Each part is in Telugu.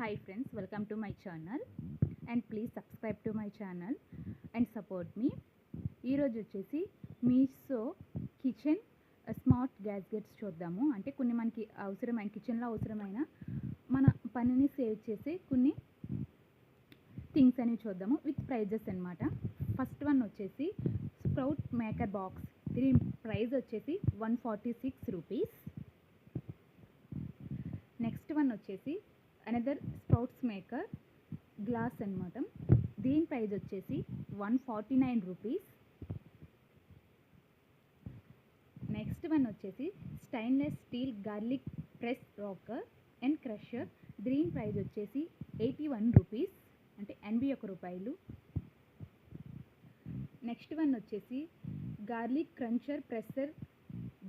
Hi friends, welcome to my channel and please subscribe to my channel and support me. ఈ రోజు వచ్చేసి మీషో కిచెన్ స్మార్ట్ గ్యాడ్జెట్స్ చూద్దాము. అంటే కొన్ని మనకి అవసరమైన కిచెన్లో అవసరమైన మన పనిని సేవ్ చేసే కొన్ని థింగ్స్ అనేవి చూద్దాము విత్ ప్రైజెస్ అన్నమాట. ఫస్ట్ వన్ వచ్చేసి స్ప్రౌట్ మేకర్ బాక్స్. దీని ప్రైస్ వచ్చేసి 146 రూపీస్. నెక్స్ట్ వన్ వచ్చేసి అనదర్ స్ప్రౌట్స్ మేకర్ గ్లాస్ అన్నమాట. దీని ప్రైస్ వచ్చేసి 149 రూపీస్. నెక్స్ట్ వన్ వచ్చేసి stainless steel garlic press rocker and crusher. దీని ప్రైస్ వచ్చేసి 81 రూపీస్, అంటే 81 రూపాయలు. నెక్స్ట్ వన్ వచ్చేసి గార్లిక్ క్రంచర్ ప్రెస్సర్.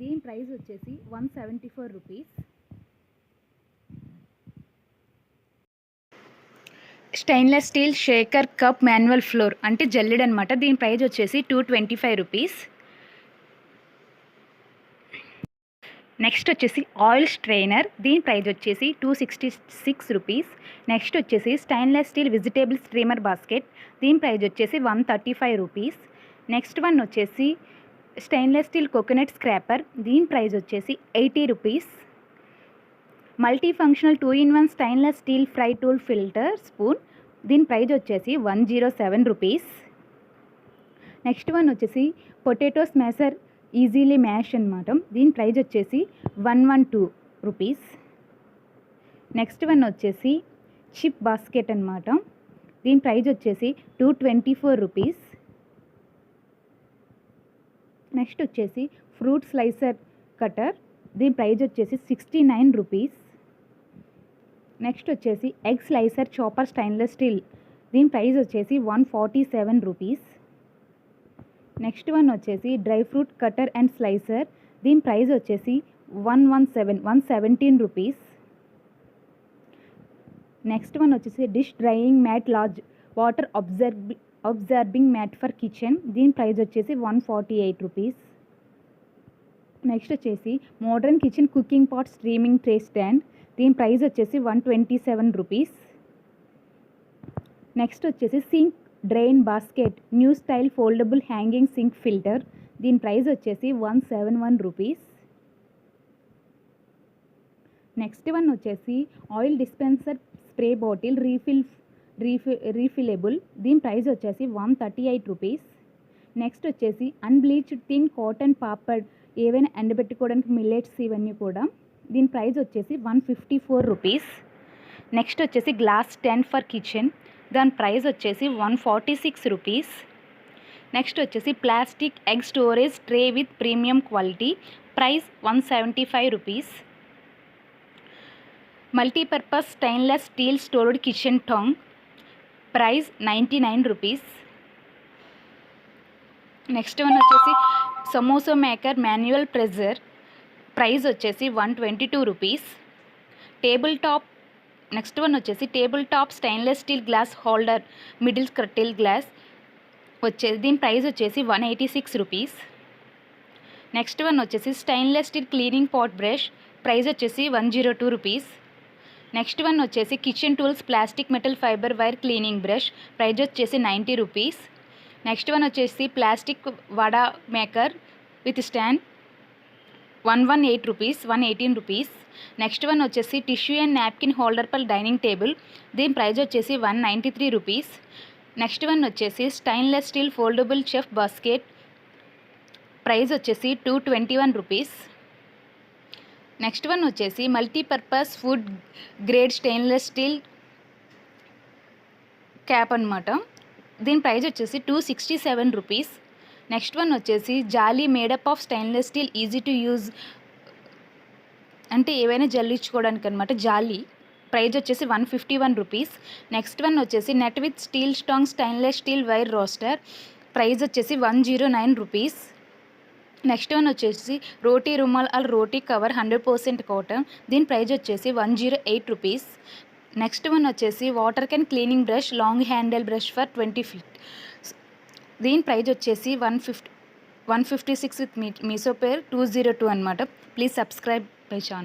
దీని ప్రైస్ వచ్చేసి 174 rupees. Stainless steel shaker cup manual floor, అంటే జల్లెడ్ అనమాట. దీని ప్రైస్ వచ్చేసి 225 రూపీస్. నెక్స్ట్ వచ్చేసి ఆయిల్ స్ట్రైనర్. దీని ప్రైస్ వచ్చేసి 266 రూపీస్. నెక్స్ట్ వచ్చేసి stainless steel vegetable streamer basket. దీని ప్రైస్ వచ్చేసి 135 రూపీస్. నెక్స్ట్ వన్ వచ్చేసి స్టెయిన్లెస్ స్టీల్ కోకోనట్ స్క్రాపర్. దీని ప్రైస్ వచ్చేసి 80 rupees. Multi functional 2-in-1 stainless steel fry tool filter spoon. దీని ప్రైస్ వచ్చేసి 107 రూపీస్. నెక్స్ట్ వన్ వచ్చేసి పొటాటో స్మాషర్ ఈజీలీ మ్యాష్ అనమాట. దీని ప్రైస్ వచ్చేసి 112 రూపీస్. నెక్స్ట్ వన్ వచ్చేసి చిప్ బాస్కెట్ అనమాట. దీని ప్రైస్ వచ్చేసి 224 రూపీస్. నెక్స్ట్ వచ్చేసి ఫ్రూట్ స్లైసర్ కటర్. దీని ప్రైస్ వచ్చేసి 69 రూపీస్. నెక్స్ట్ వచ్చేసి egg slicer chopper stainless steel. దీని ప్రైస్ వచ్చేసి 147 రూపీస్. నెక్స్ట్ వన్ వచ్చేసి dry fruit cutter and slicer. దీని ప్రైస్ వచ్చేసి 117 రూపీస్. నెక్స్ట్ వన్ వచ్చేసి dish drying mat large water absorbing mat for kitchen. దీని ప్రైస్ వచ్చేసి 148 రూపీస్. నెక్స్ట్ వచ్చేసి modern kitchen cooking pot streaming tray stand. దీని ప్రైస్ వచ్చేసి 127 రూపీస్. నెక్స్ట్ వచ్చేసి sink drain basket new style foldable hanging sink filter. దీని ప్రైస్ వచ్చేసి 171 రూపీస్. నెక్స్ట్ వన్ వచ్చేసి oil dispenser spray bottle refillable. దీని ప్రైస్ వచ్చేసి 138 రూపీస్. నెక్స్ట్ వచ్చేసి అన్బ్లీచ్డ్ థిన్ కాటన్ పాపడ్, ఏవైనా ఎండబెట్టుకోవడానికి మిల్లెట్స్ ఇవన్నీ కూడా. దీని ప్రైస్ వచ్చేసి 154 రూపీస్. నెక్స్ట్ వచ్చేసి గ్లాస్ స్టాండ్ ఫర్ కిచెన్. దాని ప్రైస్ వచ్చేసి 146 రూపీస్. నెక్స్ట్ వచ్చేసి plastic egg storage tray with premium quality. Price 175 rupees. Multipurpose stainless steel stored kitchen tong. Price 99 rupees. Next one వచ్చేసి samosa maker manual pressure. Price వచ్చేసి 122 rupees. Table top. Next one వచ్చేసి table top stainless steel glass holder middle స్క్రటిల్ గ్లాస్ వచ్చేసి. దీని ప్రైస్ వచ్చేసి 186 రూపీస్. నెక్స్ట్ వన్ వచ్చేసి stainless steel cleaning pot brush. Price వచ్చేసి 102 రూపీస్. నెక్స్ట్ వన్ వచ్చేసి kitchen tools plastic metal fibre wire cleaning brush. Price వచ్చేసి 90 రూపీస్. నెక్స్ట్ వన్ వచ్చేసి plastic vada maker with stand 118 rupees, 118 rupees. Next one వచ్చేసి tissue and napkin holder per dining table. దీని ప్రైస్ వచ్చేసి 193 రూపీస్. నెక్స్ట్ వన్ వచ్చేసి stainless steel foldable chef basket. Price వచ్చేసి 221 రూపీస్. నెక్స్ట్ వన్ వచ్చేసి multipurpose food grade stainless steel cap అనమాట. దీని ప్రైస్ వచ్చేసి 267 రూపీస్. నెక్స్ట్ వన్ వచ్చేసి జాలీ made up of stainless steel easy to use, అంటే ఏవైనా జల్లించుకోవడానికి అనమాట జాలీ. ప్రైస్ వచ్చేసి 151 రూపీస్. నెక్స్ట్ వన్ వచ్చేసి net with steel strong stainless steel wire roaster. Price వచ్చేసి 109 రూపీస్. నెక్స్ట్ వన్ వచ్చేసి roti rumal or roti cover 100% cotton. దీని ప్రైస్ వచ్చేసి 108 రూపీస్. నెక్స్ట్ వన్ వచ్చేసి water can cleaning brush long handle brush for 20 feet. దీని ప్రైస్ వచ్చేసి 156 విత్ మీసో పేర్ 202 అనమాట. Please subscribe my channel.